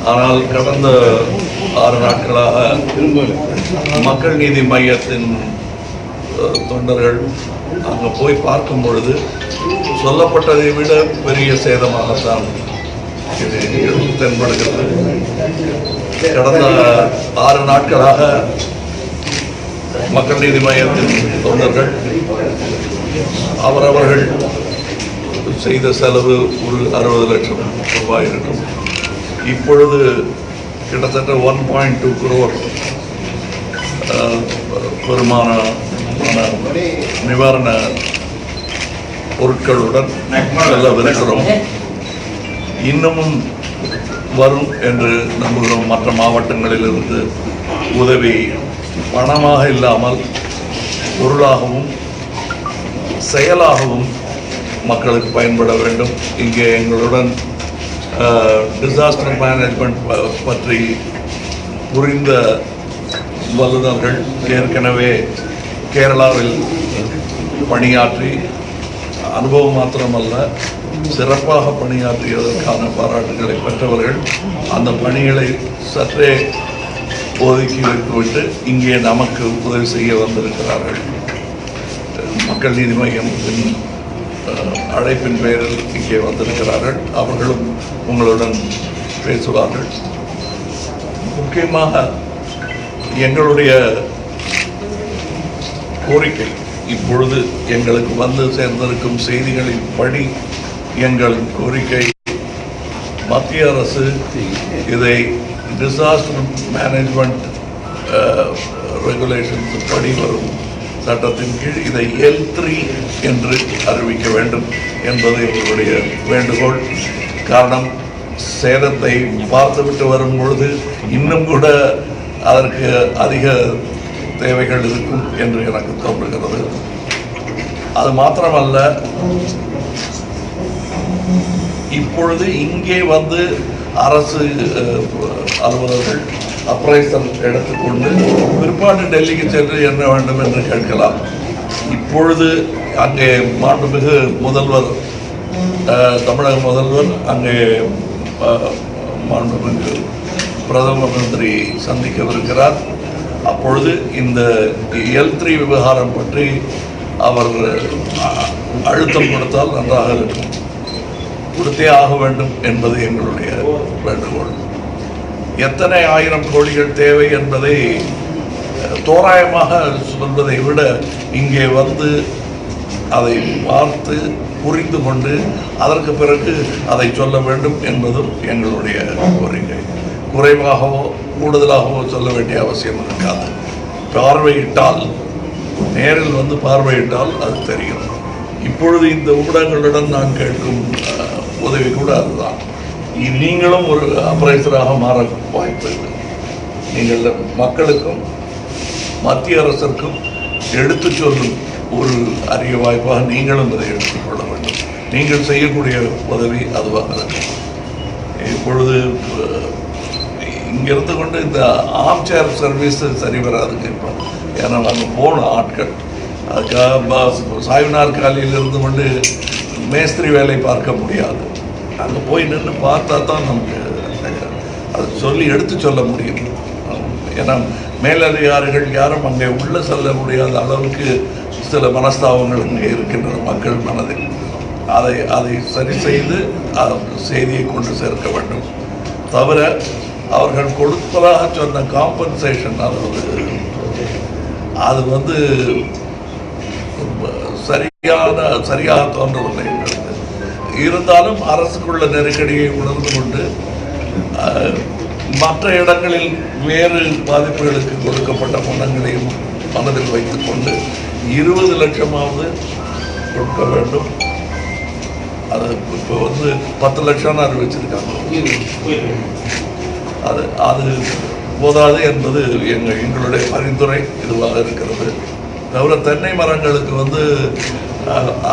ஆனால் கடந்த 6 நாட்களாக மக்கள் நீதி மையத்தின் தொண்டர்கள் அங்கே போய் பார்க்கும் பொழுது சொல்லப்பட்டதை விட பெரிய சேதமாகத்தான் இது தென்படுகிறது. கடந்த 6 நாட்களாக மக்கள் நீதி மையத்தின் தொண்டர்கள் அவரவர்கள் செய்த செலவு ஒரு 60 லட்சம் ரூபாய் இருக்கும். இப்பொழுது கிட்டத்தட்ட 1.2 crore பெருமான நிவாரண பொருட்களுடன் செல்லவிருக்கிறோம். இன்னமும் வரும் என்று நம்புகிறோம். மற்ற மாவட்டங்களிலிருந்து உதவி பணமாக இல்லாமல் பொருளாகவும் செயலாகவும் மக்களுக்கு பயன்பட வேண்டும். இங்கே எங்களுடன் டிசாஸ்டர் மேனேஜ்மெண்ட் பற்றி புரிந்த வல்லுநர்கள் ஏற்கனவே கேரளாவில் பணியாற்றி அனுபவம் மாத்திரமல்ல சிறப்பாக பணியாற்றியதற்கான பாராட்டுகளை பெற்றவர்கள் அந்த பணிகளை சற்றே ஒதுக்கி வைத்துவிட்டு இங்கே நமக்கு உதவி செய்ய வந்திருக்கிறார்கள். மக்கள் நீதி மையத்தின் அழைப்பின் பெயரில் இங்கே வந்திருக்கிறார்கள். அவர்களும் உங்களுடன் பேசுவார்கள். முக்கியமாக எங்களுடைய கோரிக்கை இப்பொழுது எங்களுக்கு வந்து சேர்ந்திருக்கும் செய்திகளின் படி எங்கள் கோரிக்கை மத்திய அரசு இதை டிசாஸ்டர் மேனேஜ்மெண்ட் ரெகுலேஷன்ஸ் படி வரும் சட்டத்தின் கீழ் இதை L3 என்று அறிவிக்க வேண்டும் என்பது எங்களுடைய வேண்டுகோள். காரணம், சேதத்தை பார்த்துவிட்டு வரும் பொழுது இன்னும் கூட அதற்கு அதிக தேவைகள் இருக்கும் என்று எனக்கு தோன்றுகிறது. அது மாத்திரமல்ல, இப்பொழுது இங்கே வந்து அரசு அலுவலர்கள் அப்ரைசல் எடுத்துக்கொண்டு பிற்பாடு டெல்லிக்கு சென்று என்ன வேண்டும் என்று கேட்கலாம். இப்பொழுது அங்கே மாண்புமிகு முதல்வர், தமிழக முதல்வர் அங்கே மாண்புமிகு பிரதம மந்திரி சந்திக்கவிருக்கிறார். அப்பொழுது இந்த L3 விவகாரம் பற்றி அவர் அழுத்தம் கொடுத்தால் நன்றாக இருக்கும். கொடுத்தே ஆக வேண்டும் என்பது எங்களுடைய வேண்டுகோள். எத்தனை 1000 கோடிகள் தேவை என்பதை தோராயமாக சொல்வதை விட இங்கே வந்து அதை பார்த்து புரிந்து கொண்டு அதற்கு பிறகு அதை சொல்ல வேண்டும் என்பதும் எங்களுடைய கோரிக்கை. குறைவாகவோ கூடுதலாகவோ சொல்ல வேண்டிய அவசியம் இருக்காது. பார்வையிட்டால், நேரில் வந்து பார்வையிட்டால் அது தெரியும். இப்பொழுது இந்த ஊடகங்களுடன் நான் கேட்கும் உதவி கூட அதுதான். நீங்களும் ஒரு அப்ரைசராக மாற வாய்ப்பு இல்லை. நீங்கள் மக்களுக்கும் மத்திய அரசிற்கும் எடுத்து சொல்லும் ஒரு அரிய வாய்ப்பாக நீங்களும் அதை எடுத்துக்கொள்ள வேண்டும். நீங்கள் செய்யக்கூடிய உதவி அதுவாக இருக்கும். இப்பொழுது இங்கிருந்து கொண்டு இந்த ஆர்ம் சேர் சர்வீஸ் சரி வராதுங்க. இப்போ ஏன்னா அங்கே போன ஆட்கள் அதுக்காக சாய்வு நாற்காலியில் இருந்து கொண்டு மேஸ்திரி வேலை பார்க்க முடியாது. அங்கே போய் நின்று பார்த்தா தான் நமக்கு அது சொல்லி எடுத்து சொல்ல முடியும். ஏன்னா மேலதிகாரிகள் யாரும் அங்கே உள்ளே செல்ல முடியாத அளவுக்கு சில மனஸ்தாபங்கள் அங்கே இருக்கின்றன மக்கள் மனதில். அதை சரி செய்து செய்தியை கொண்டு சேர்க்க வேண்டும். தவிர அவர்கள் கொடுப்பதாக சொன்ன காம்பன்சேஷன் அது வந்து சரியாக தோன்றவில்லை. இருந்தாலும் அரசுக்குள்ள நெருக்கடியை உணர்ந்து கொண்டு மற்ற இடங்களில் வேறு பாதிப்புகளுக்கு கொடுக்கப்பட்ட பணங்களையும் மனதில் வைத்துக் கொண்டு 20 லட்சமாவது கொடுக்க வேண்டும். அது இப்போ வந்து 10 லட்சம்னு அறிவிச்சிருக்காங்க. அது போதாது என்பது எங்களுடைய பரிந்துரை இதுவாக இருக்கிறது. தவிர தென்னை மரங்களுக்கு வந்து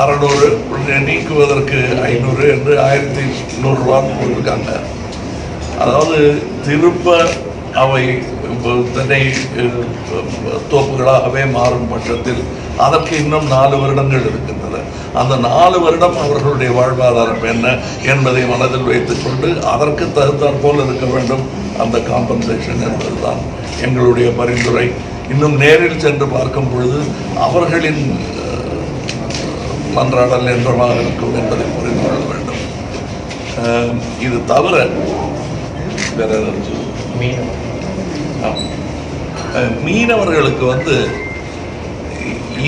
600 நீக்குவதற்கு 500 என்று 1100 ரூபான்னு போட்டிருக்காங்க. அதாவது திரும்ப அவை தென்னை தோப்புகளாகவே மாறும் பட்சத்தில் அதற்கு இன்னும் 4 வருடங்கள் இருக்கின்றன. அந்த 4 வருடம் அவர்களுடைய வாழ்வாதாரம் என்ன என்பதை மனதில் வைத்துக்கொண்டு அதற்கு தகுந்தாற் போல் இருக்க வேண்டும் அந்த காம்பன்சேஷன் என்பதுதான் எங்களுடைய பரிந்துரை. இன்னும் நேரில் சென்று பார்க்கும் பொழுது அவர்களின் மன்றாடல் என்றமாக இருக்கும் என்பதை புரிந்து கொள்ள வேண்டும். இது தவிர வேற மீனவர்களுக்கு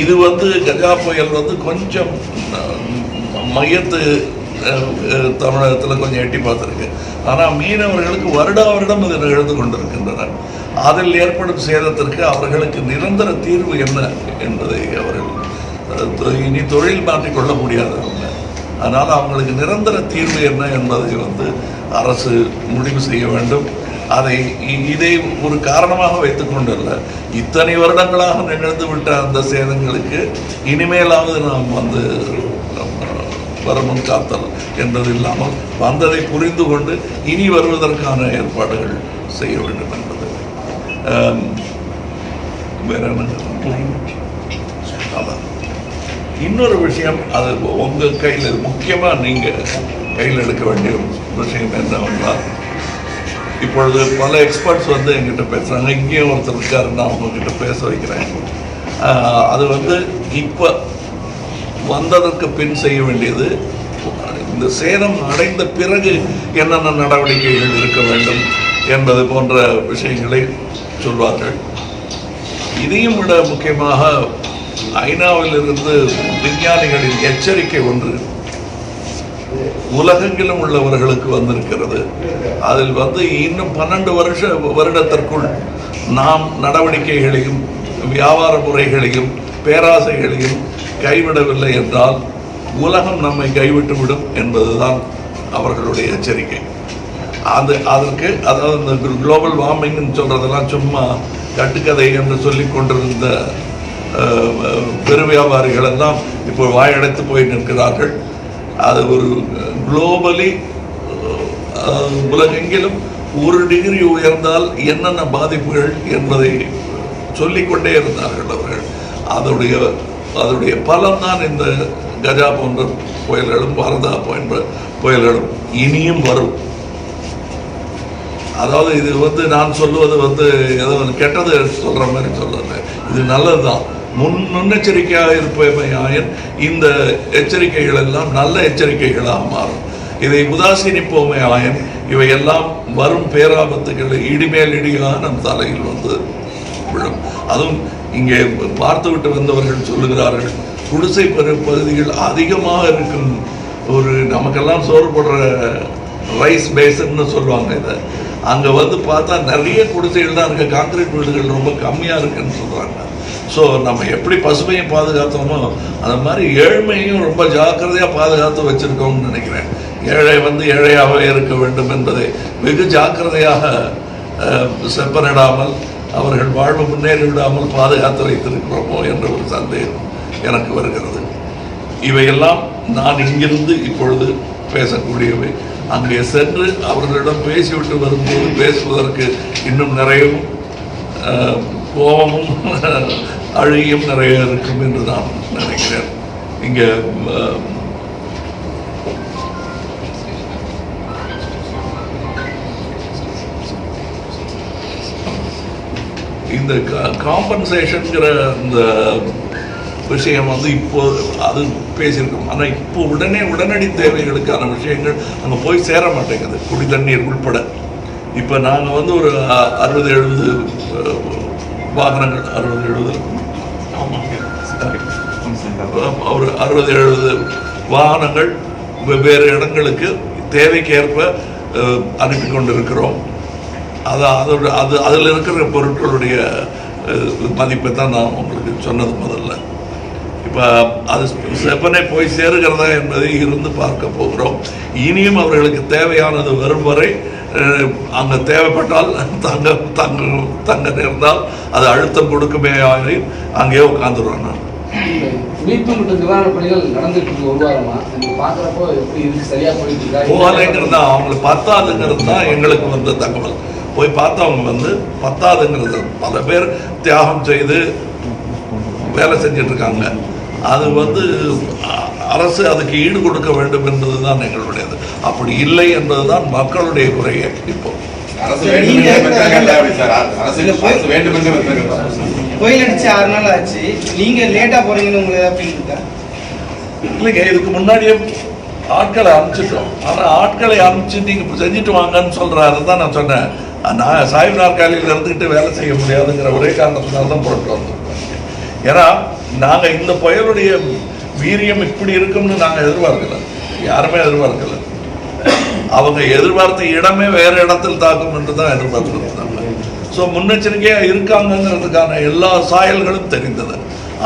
இது கஜா புயல் கொஞ்சம் மையத்து தமிழகத்தில் கொஞ்சம் எட்டி பார்த்துருக்கு. ஆனால் மீனவர்களுக்கு வருடம் இது நிகழ்ந்து கொண்டிருக்கின்றனர். அதில் ஏற்படும் சேதத்திற்கு அவர்களுக்கு நிரந்தர தீர்வு என்ன என்பதை அவர்கள் இனி தொழில் மாற்றிக்கொள்ள முடியாதவங்க. அதனால் அவங்களுக்கு நிரந்தர தீர்வு என்ன என்பதை அரசு முடிவு செய்ய வேண்டும். இதை ஒரு காரணமாக வைத்துக் கொண்டல்ல, இத்தனை வருடங்களாக நிகழ்ந்து விட்ட அந்த சேதங்களுக்கு இனிமேலாவது நாம் வரமுன் காத்தல் என்பது இல்லாமல் வந்ததை புரிந்து கொண்டு இனி வருவதற்கான ஏற்பாடுகள் செய்ய வேண்டும் என்பது. வேற அதான் இன்னொரு விஷயம், அது உங்கள் கையில் முக்கியமாக நீங்கள் கையில் எடுக்க வேண்டிய விஷயம் என்னவென்றால், இப்பொழுது பல எக்ஸ்பர்ட்ஸ் என்கிட்ட பேசுகிறாங்க. இங்கேயும் ஒருத்தர் இருக்காரு, நான் உங்ககிட்ட பேச வைக்கிறேன். அது இப்போ வந்ததற்கு பின் செய்ய வேண்டியது, இந்த சேதம் அடைந்த பிறகு என்னென்ன நடவடிக்கைகள் இருக்க வேண்டும் என்பது போன்ற விஷயங்களை சொல்வார்கள். இதையும் விட முக்கியமாக ஐநாவிலிருந்து விஞ்ஞானிகளின் எச்சரிக்கை ஒன்று உலகெங்கிலும் உள்ளவர்களுக்கு வந்திருக்கிறது. அதில் இன்னும் 12 வருடத்திற்குள் நாம் நடவடிக்கைகளையும் வியாபார முறைகளையும் பேராசைகளையும் கைவிடவில்லை என்றால் உலகம் நம்மை கைவிட்டுவிடும் என்பதுதான் அவர்களுடைய எச்சரிக்கை. அதற்கு அதாவது இந்த குளோபல் வார்மிங்னு சொல்றதெல்லாம் சும்மா கட்டுக்கதை என்று சொல்லி கொண்டிருந்த பெரு வியாபாரிகள் எல்லாம் இப்போ வாயடைத்து போய் நிற்கிறார்கள். அது ஒரு குளோபலி உலகெங்கிலும் 1 டிகிரி உயர்ந்தால் என்னென்ன பாதிப்புகள் என்பதை சொல்லிக்கொண்டே இருந்தார்கள் அவர்கள். அதனுடைய பலன்தான் இந்த கஜா போன்ற புயல்களும் வாரதா போன்ற புயல்களும் இனியும் வரும். அதாவது இது நான் சொல்லுவது ஏதோ கெட்டது சொல்ற மாதிரி சொல்லல, இது நல்லதுதான். முன்னெச்சரிக்கையாக இருப்பமையாயின் இந்த எச்சரிக்கைகள் எல்லாம் நல்ல எச்சரிக்கைகளாக மாறும். இதை உதாசீனிப்போமே ஆயன் இவையெல்லாம் வரும் பேராபத்துக்களை இடிமேல் இடியாக நம் தலையில் விழும். அதுவும் இங்கே பார்த்துவிட்டு வந்தவர்கள் சொல்லுகிறார்கள், குடிசை பகுதிகள் அதிகமாக இருக்கும். நமக்கெல்லாம் சோறு போடுற ரைஸ் பேசன்னு சொல்லுவாங்க. இதை அங்கே பார்த்தா நிறைய குடிசைகள் தான் இருக்கு, கான்கிரீட் வீடுகள் ரொம்ப கம்மியாக இருக்குன்னு சொல்கிறாங்க. ஸோ நம்ம எப்படி பசுமையை பாதுகாத்தோமோ அந்த மாதிரி ஏழ்மையும் ரொம்ப ஜாக்கிரதையாக பாதுகாத்து வச்சுருக்கோம்னு நினைக்கிறேன். ஏழை ஏழையாகவே இருக்க வேண்டும் என்பதை வெகு ஜாக்கிரதையாக செப்பனிடாமல் அவர்கள் வாழ்வு முன்னேறி விடாமல் பாதுகாத்து வைத்திருக்கிறோமோ என்ற ஒரு சந்தேகம் எனக்கு வருகிறது. இவையெல்லாம் நான் இங்கிருந்து இப்பொழுது பேசக்கூடியவை. அங்கே சென்று அவர்களிடம் பேசிவிட்டு வரும்போது பேசுவதற்கு இன்னும் நிறையவும் கோபமும் அழுகியும் நிறைய இருக்கும் என்று நான் நினைக்கிறேன். இங்கே இந்த காம்பன்சேஷன்கிற இந்த விஷயம் இப்போ அது பேசியிருக்கோம். ஆனால் இப்போ உடனடி தேவைகளுக்கான விஷயங்கள் அங்கே போய் சேர மாட்டேங்குது, குடி தண்ணீர் உள்பட. இப்போ நாங்கள் ஒரு 60-70 வாகனங்கள், 60-70 ஒரு 60-70 வாகனங்கள் வெவ்வேறு இடங்களுக்கு தேவைக்கேற்ப அனுப்பி கொண்டிருக்கிறோம். அதில் இருக்கிற பொருட்களுடைய மதிப்பை தான் நான் உங்களுக்கு சொன்னது முதல்ல. இப்போ அது செப்பனை போய் சேருகிறதா என்பதை இருந்து பார்க்க போகிறோம். இனியும் அவர்களுக்கு தேவையானது வரும் வரை அங்கே தேவைப்பட்டால் தங்க நேர்ந்தால் அது அழுத்தம் கொடுக்குமே ஆகி அங்கேயே உட்காந்துருவாங்க. மீட்பு மற்றும் நிவாரணப் பணிகள் நடந்துட்டு இருக்கு ஒரு வாரமா. நீங்க பாக்குறப்போ எப்படி இருக்கு, சரியா போயிட்டு இருக்கா? போகலைங்கிறது தான் அவங்களுக்கு பத்தாதுங்கிறது தான் எங்களுக்கு வந்த தகவல். போய் பார்த்தா அவங்க பத்தாதுங்கிறது பல பேர் தியாகம் செய்து வேலை செஞ்சுட்டு இருக்காங்க. அது அரசு அதுக்கு ஈடு கொடுக்க வேண்டும் என்பதுதான் எங்களுடையது. அப்படி இல்லை என்பதுதான் மக்களுடைய குறையே. இப்போ கோயில் அடிச்சு 6 நாள் ஆச்சு, நீங்க லேட்டா போறீங்கன்னு உங்களுக்கு ஃபீல் இருக்கா? இல்லைங்க, இதுக்கு முன்னாடியே ஆட்களை அனுப்பிச்சிட்டோம். ஆனா ஆட்களை அனுப்பிச்சு நீங்க செஞ்சுட்டு வாங்கன்னு சொல்றாரு தான் நான் சொன்னேன். நான் சாய்வு நாற்காலியில் இருந்துக்கிட்டு வேலை செய்ய முடியாதுங்கிற ஒரே காரணத்தினால தான் போட்டு வந்தோம். ஏன்னா நாங்க இந்த புயலுடைய வீரியம் இப்படி இருக்கும்னு நாங்க எதிர்பார்க்கல, யாருமே எதிர்பார்க்கல. அவங்க எதிர்பார்த்த இடமே வேற இடத்தில் தாக்கும் என்று தான் எதிர்பார்த்துருந்தாங்க. ஸோ முன்னெச்சரிக்கையாக இருக்காங்கிறதுக்கான எல்லா சாயல்களும் தெரிந்தது.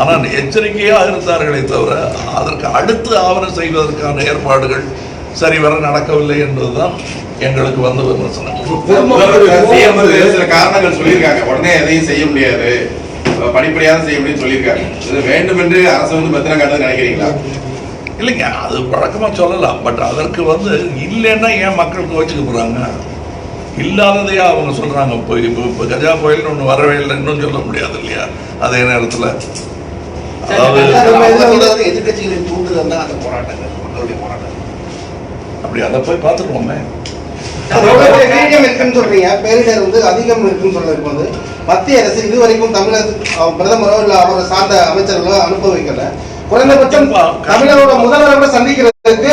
ஆனால் எச்சரிக்கையாக இருந்தார்களே தவிர அதற்கு அடுத்து ஆவணம் செய்வதற்கான ஏற்பாடுகள் சரிவர நடக்கவில்லை என்பதுதான் எங்களுக்கு வந்த விமர்சனம். சில காரணங்கள் சொல்லியிருக்காங்க, உடனே எதையும் செய்ய முடியாது, படிப்படியாக செய்ய முடியும் சொல்லியிருக்காங்க. இது வேண்டும் என்று அரசு பத்திரம் காட்டுறது நினைக்கிறீங்களா? இல்லைங்க, அது வழக்கமாக சொல்லலாம். பட் அதற்கு இல்லைன்னா ஏன் மக்கள் கோச்சுக்க போகிறாங்க? இல்லாததையே அவங்க சொல்கிறாங்க. இப்போ கஜா புயல்னு ஒன்று வரவே இல்லை இன்னும் சொல்ல முடியாது இல்லையா? அதே நேரத்தில் அதாவது எதிர்கட்சிகளின் தூண்டுதல் தான் அந்த போராட்டங்கள், மக்களுடைய போராட்டம். அப்படி அதை போய் பார்த்துருவோமே. இருக்குன்னு சொல்றீங்க, பேரிடர் அதிகம் இருக்குன்னு சொல்லிருக்கும். மத்திய அரசு இதுவரைக்கும் தமிழக பிரதமரோ இல்ல அவரை சார்ந்த அமைச்சர்களோ அனுப்ப வைக்கல. குறைந்தபட்சம் தமிழரோட முதல்வரை சந்திக்கிறதுக்கு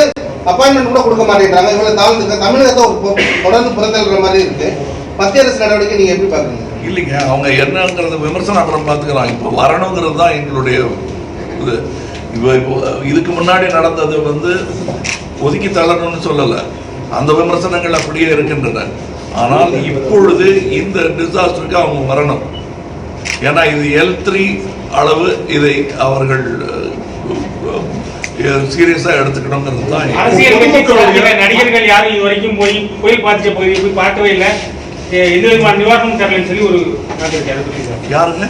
அப்பாயின்மெண்ட் கூட கொடுக்க மாட்டேங்கிறாங்க. இவ்வளவு தாழ்ந்து தமிழகத்தை தொடர்ந்து புறந்தள்ளுற மாதிரி இருக்கு. மத்திய அரசு நடவடிக்கை நீங்க எப்படி பாக்குறீங்க? இல்லைங்க, அவங்க என்னங்கிறது விமர்சனம் அப்புறம் பார்த்துக்கலாம். இப்போ வரணுங்கிறது தான் எங்களுடைய இது. இப்போ இதுக்கு முன்னாடி நடந்தது ஒதுக்கி தள்ளணும்னு சொல்லலை, அந்த விமர்சனங்கள் அப்படியே இருக்கின்றன. ஆனால் இப்பொழுது இந்த டிசாஸ்டருக்கு அவங்க வரணும். ஏன்னா இது L3 அளவு, இதை அவர்கள் சீரியஸா எடுத்துக்கணுங்கிறது தான். நடிகர்கள் யாரும் இது வரைக்கும் போய் புயல் பாதிச்ச பகுதியை போய் பார்க்கவே இல்லை, எந்த விதமான நிவாரணம் தரலன்னு சொல்லி ஒரு யாருங்க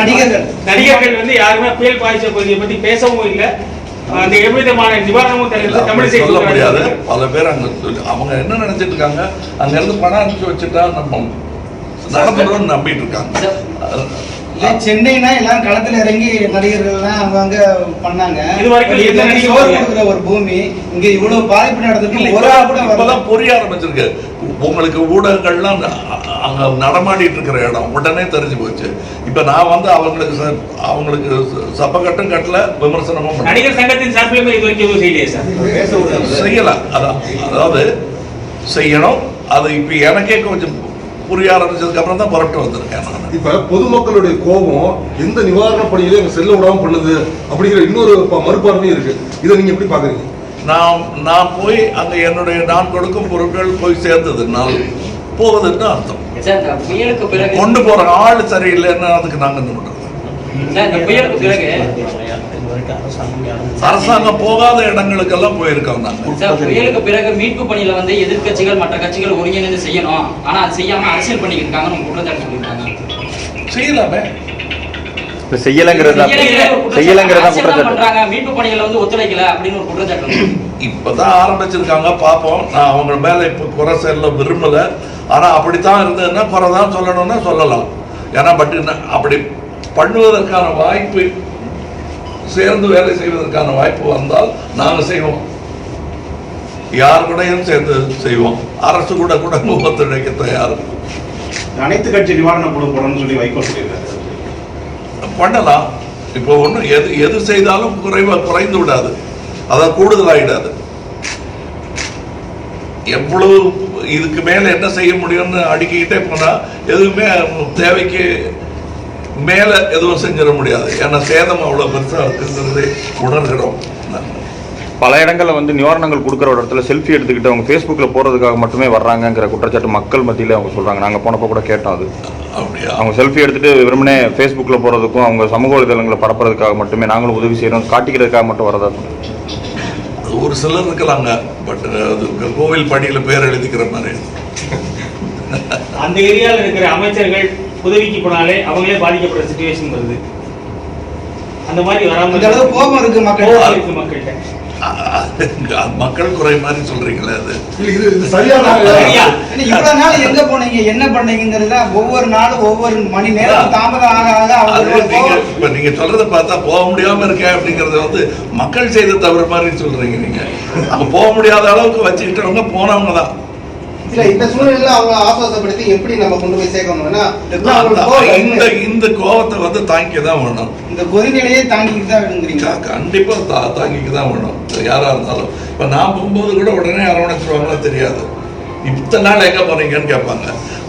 நடிகர்கள் யாருமே புயல் பாதிச்ச பகுதியை பத்தி பேசவும் இல்லை, அந்த எவ்விதமான நிவாரணமும் தரல. தமிழ் சொல்ல முடியாது. பல பேர் அங்க அவங்க என்ன நினைச்சிட்டு இருக்காங்க, அங்க இருந்து பணம் அனுப்பிச்சு வச்சுட்டா நம்ம நடந்துடும் நம்பிட்டு இருக்காங்க. சென்னைனா எல்லாரும் களத்துல இறங்கி நடிகர்கள்லாம் அவங்க பண்ணாங்க. ஒரு பூமி இங்க இவ்வளவு பாதிப்பு நடந்தது இப்பதான் புரிய ஆரம்பிச்சிருக்கு. உங்களுக்கு ஊடகங்கள்லாம் அங்க நடமாடிட்டு இருக்கிற இடம் உடனே தெரிஞ்சு போச்சு. இப்ப நான் அவங்களுக்கு சப்பக்கட்டும் கட்டல, விமர்சனமும் நடிகர் சங்கத்தின் சார்பில் இது வரைக்கும் எதுவும் செய்யலையே சார்? செய்யலாம். அதாவது செய்யணும். அது இப்ப எனக்கே கொஞ்சம் புரிய ஆரம்பிச்சதுக்கு அப்புறம் தான் புறப்பட்டு வந்திருக்கேன் நான். இப்ப பொதுமக்களுடைய கோபம் எந்த நிவாரண பணியில செல்ல விடாம பண்ணுது அப்படிங்கிற இன்னொரு மறுபார்வையும் இருக்கு. இதை நீங்க எப்படி பாக்குறீங்க? நான் போய் அங்க நான் கொடுக்கும் பொருட்கள் போய் சேர்ந்ததுனால் போவதுன்னு அர்த்தம். கொண்டு போற ஆள் சரியில்லைன்னு அதுக்கு நாங்க என்ன பண்றது? அரசாங்கம் போகாத இடங்களுக்கெல்லாம் போயிருக்காங்க. புயலுக்கு பிறகு மீட்பு பணியில எதிர்கட்சிகள் மற்ற கட்சிகள் ஒருங்கிணைந்து செய்யணும், ஆனா அது செய்யாம அரசியல் பண்ணிக்கிட்டு இருக்காங்க, குற்றச்சாட்டு சொல்லியிருக்காங்க. செய்யலாமே, மீட்பு பணிகளை ஒத்துழைக்கல அப்படின்னு ஒரு குற்றச்சாட்டு இப்பதான் ஆரம்பிச்சிருக்காங்க. பாப்போம். நான் அவங்க மேல இப்ப குறை செல்ல விரும்பல. ஆனா அப்படித்தான் இருந்ததுன்னா குறைதான் சொல்லணும்னா சொல்லலாம். ஏன்னா பட் அப்படி பண்ணுவதற்கான வாய்ப்பு, சேர்ந்து வேலை செய்வதற்கான வாய்ப்பு வந்தால் நாங்க செய்வோம். யார் கூடயும் சேர்ந்து செய்வோம். அரசு கூட ஒத்துழைக்க தயார். அனைத்து கட்சி நிவாரண குழு போடணும்னு சொல்லி வைகோ சொல்லியிருக்காரு. பண்ணலாம். இப்போ ஒன்றும் எது செய்தாலும் குறைந்து விடாது, அதான் கூடுதலாயிடாது. எவ்வளவு இதுக்கு மேல என்ன செய்ய முடியும்னு அடுக்கிக்கிட்டே போனா எதுவுமே தேவைக்கு மேல எதுவும் செஞ்சிட முடியாது. ஏன்னா சேதம் அவ்வளவு பெருசா இருக்குங்கிறது உணர்கிறோம். பல இடங்கள்ல நிவாரணங்கள் கொடுக்குற ஒரு இடத்துல செல்ஃபி எடுத்துக்கிட்டு அவங்க ஃபேஸ்புக்கில் போகிறதுக்காக மட்டுமே வர்றாங்கிற குற்றச்சாட்டு மக்கள் மத்தியில் அவங்க சொல்கிறாங்க. நாங்கள் போனப்போ கூட கேட்டோம். அது அப்படியா? அவங்க செல்ஃபி எடுத்துகிட்டு வெறுமனே ஃபேஸ்புக்கில் போகிறதுக்கும் அவங்க சமூக வலைதளங்களை பரப்புறதுக்காக மட்டுமே நாங்களும் உதவி செய்கிறோம், காட்டிக்கிறதுக்காக மட்டும் வரதா? ஒரு சிலர் இருக்கலாங்க. பட் அது கோவில் படியில் பேர் எழுதிக்கிற மாதிரி. அந்த ஏரியாவில் இருக்கிற அமைச்சர்கள் உதவிக்கு போனாலே அவங்களே பாதிக்கப்படுற சிச்சுவேஷன் வருது. அந்த மாதிரி வராமல் கோபம் இருக்கு மக்கள்கிட்ட. மக்கள் குறை மாதிரி சொல்றீங்களே அது இது சரியான இவ்வளவு நாள் எங்க போனீங்க என்ன பண்ணீங்கிறத ஒவ்வொரு நாளும் ஒவ்வொரு மணி நேரம் தாமதம் ஆக இப்ப நீங்க சொல்றத பார்த்தா போக முடியாம இருக்கேன் அப்படிங்கறத வந்து மக்கள் செய்த தவறு மாதிரி சொல்றீங்க. நீங்க அங்க போக முடியாத அளவுக்கு வச்சுக்கிட்டவங்க போனவங்க தான். இல்ல இந்த சூழ்நிலையில அவங்க ஆசுவாசப்படுத்தி எப்படி நம்ம கொண்டு போய் சேர்க்கணும்னா இந்த கோவத்தை வந்து தாங்கிக்க தான் வேணும். இந்த கொதிநிலையே தாங்கிட்டு தான் வேணுங்கிறீங்க. கண்டிப்பா தாங்கிக்க தான் வேணும் யாரா இருந்தாலும். இப்ப நான் போகும்போது கூட உடனே அரவணைச்சிருவாங்களா தெரியாது. இத்தனை நாள் எங்க போறீங்கன்னு கேட்பாங்க.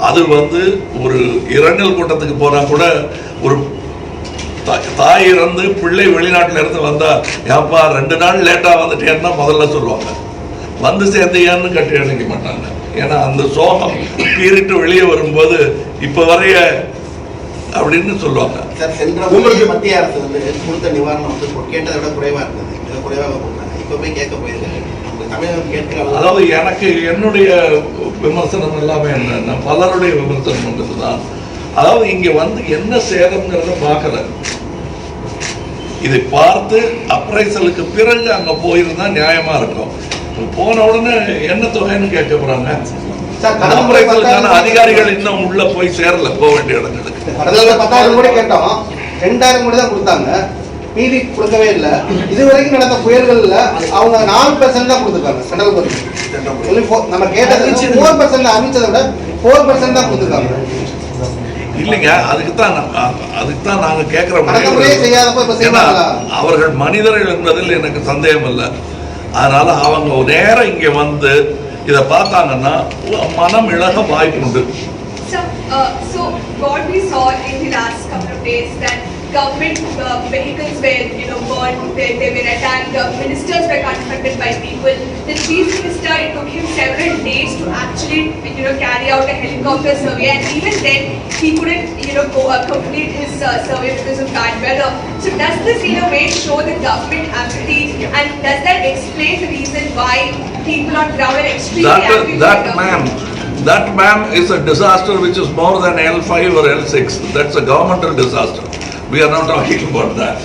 அது வந்து ஒரு இரங்கல் கூட்டத்துக்கு போனா கூட ஒரு தாய் இறந்து பிள்ளை வெளிநாட்டுல இருந்து வந்தா ஏப்பா 2 நாள் லேட்டா வந்துட்டேன்னா முதல்ல சொல்லுவாங்க. வந்து சேர்ந்தையான்னு கட்டி அணைக்க மாட்டாங்க. ஏன்னா அந்த சோகம் பீறிட்டு வெளியே வரும்போது இப்ப வரைய அப்படின்னு சொல்லுவாங்க. சென்ற மத்திய அரசு வந்து கொடுத்த நிவாரணம் வந்து கேட்டதை விட குறைவா இருந்தது. மிக குறைவாக கொடுத்தாங்க. இப்ப போய் கேட்க போயிருக்காங்க. தமிழகம் கேட்க அதாவது எனக்கு என்னுடைய விமர்சனம் எல்லாமே என்னன்னா பலருடைய விமர்சனம் ஒன்றுதான். அதாவது இங்க வந்து என்ன சேதம்ங்கிறத பார்க்கல. இதை பார்த்து அப்ரைசலுக்கு பிறகு அங்க போயிருந்தா நியாயமா இருக்கும். போன உடனே என்ன தொகைன்னு கேட்க போறாங்க. அப்ரைசலுக்கான அதிகாரிகள் இன்னும் உள்ள போய் சேரல போக வேண்டிய இடங்களுக்கு. 10,000 கோடி கேட்டோம், 2,000 கோடி தான் கொடுத்தாங்க, மீதி கொடுக்கவே இல்லை. இதுவரைக்கும் நடந்த புயல்கள்ல அவங்க 4% தான் கொடுத்துருக்காங்க. சென்ட்ரல் கவர்மெண்ட் நம்ம கேட்டது 4% அறிவிச்சதை விட 4% தான் கொடுத்துருக்காங்க. இல்லைங்க, அதுக்கு தான் நாங்க கேட்கிறோம். அவர்கள் மனிதர்கள் என்பதில் எனக்கு சந்தேகம் இல்லை. அதனால அவங்க நேரம் இங்க வந்து இதை பார்த்தாங்கன்னா மனம் இழக வாய்ப்பு உண்டு. So what we saw in the last couple of days that government vehicles were burned, they were attacked, ministers were confronted by people. The chief minister, it took him several days to actually carry out a helicopter survey, and even then he couldn't go complete his survey because of bad weather. So does this in a way show the government apathy, and does that explain the reason why people on ground are extremely angry? That ma'am is a disaster which is more than L5 or L6. That's a governmental disaster. We are not talking about that.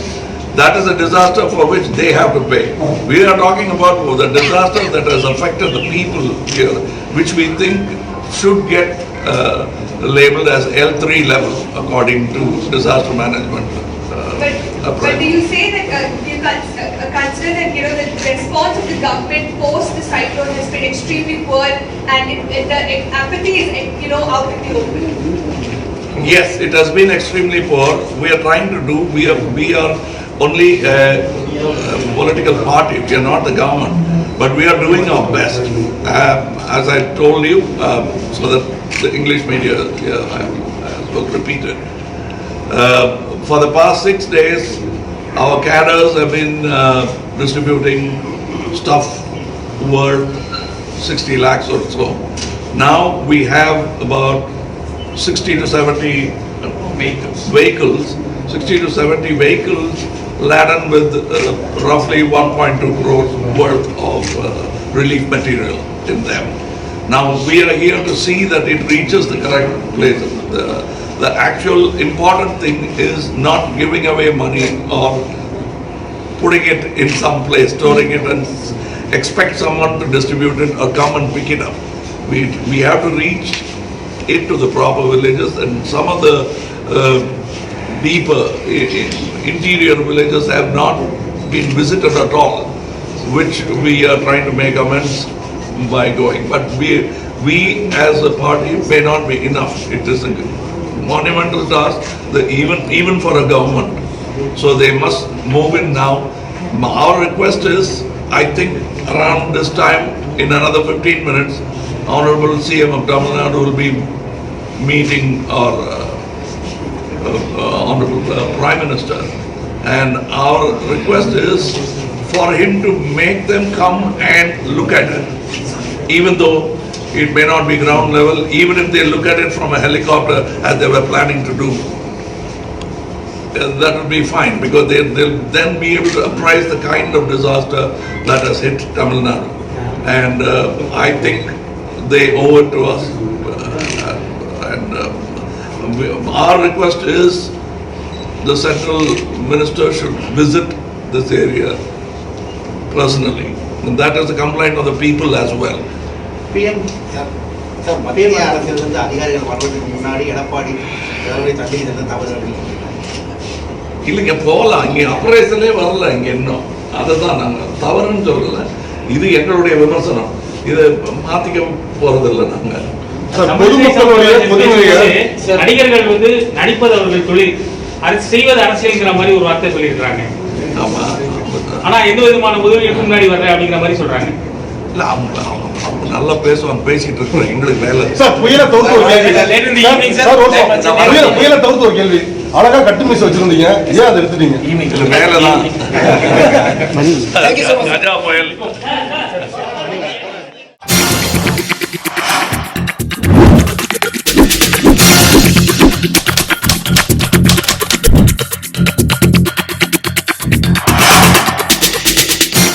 That is a disaster for which they have to pay. We are talking about the disaster that has affected the people here, which we think should get labeled as L3 level according to disaster management. But do you say that you consider that the response of the government post the cyclone has been extremely poor, and the apathy is out in the open? Yes, it has been extremely poor. We are trying to do. We are only a political party. We are not the government, but we are doing our best. As I told you, so that the English media will repeat it. For the past 6 days, our cadres have been distributing stuff worth 60 lakhs or so. Now we have about 60 to 70 vehicles, 60 to 70 vehicles laden with roughly 1.2 crores worth of relief material in them. Now we are here to see that it reaches the correct place. The actual important thing is not giving away money or putting it in some place, storing it and expect someone to distribute it or come and pick it up. We have to reach it to the proper villages, and some of the deeper interior villages have not been visited at all, which we are trying to make amends by going. But we as a party may not be enough. It is a monumental task, even for a government. So they must move in now. Our request is, I think around this time, in another 15 minutes, Honorable CM of Tamil Nadu will be meeting our Honorable Prime Minister, and our request is for him to make them come and look at it, even though it may not be ground level, even if they look at it from a helicopter as they were planning to do. That will be fine, because they'll then be able to appraise the kind of disaster that has hit Tamil Nadu. And I think they owe it to us. Our request is the central minister should visit this area personally. And that is the complaint of the people as well. PM sir மத்திய அரசிலிருந்து அதிகாரிகள் வர்றதுக்கு முன்னாடி எடப்பாடி தள்ளி இதெல்லாம் தவறு இல்லைங்க, போகலாம். இங்கே ஆப்ரேஷனே வரல இங்கே இன்னும். அதை தான் நாங்கள் தவறுன்னு சொல்லலை. இது எங்களுடைய விமர்சனம். இதை மாற்றிக்க போகிறதில்லை நாங்கள். நடிகர்கள் வந்து நடிப்பது அவர்கள் தொழில், செய்வது அரசியல்ங்கிற மாதிரி ஒரு வார்த்தை சொல்லியிருக்கிறாங்க. ஆமா, ஆனா எந்த விதமான முதலீட்டுக்கு முன்னாடி வர்ற அப்படிங்கிற மாதிரி சொல்றாங்க. இல்ல, அவங்க நல்லா பேசுவாங்க, பேசிட்டு இருக்கிறோம். எங்களுக்கு வேலை சார். புயலை தவிர்த்து ஒரு கேள்வி. அழகா கட்டு மீசை வச்சிருந்தீங்க, ஏன் அதை எடுத்துட்டீங்க? வேலைதான். கஜா புயல்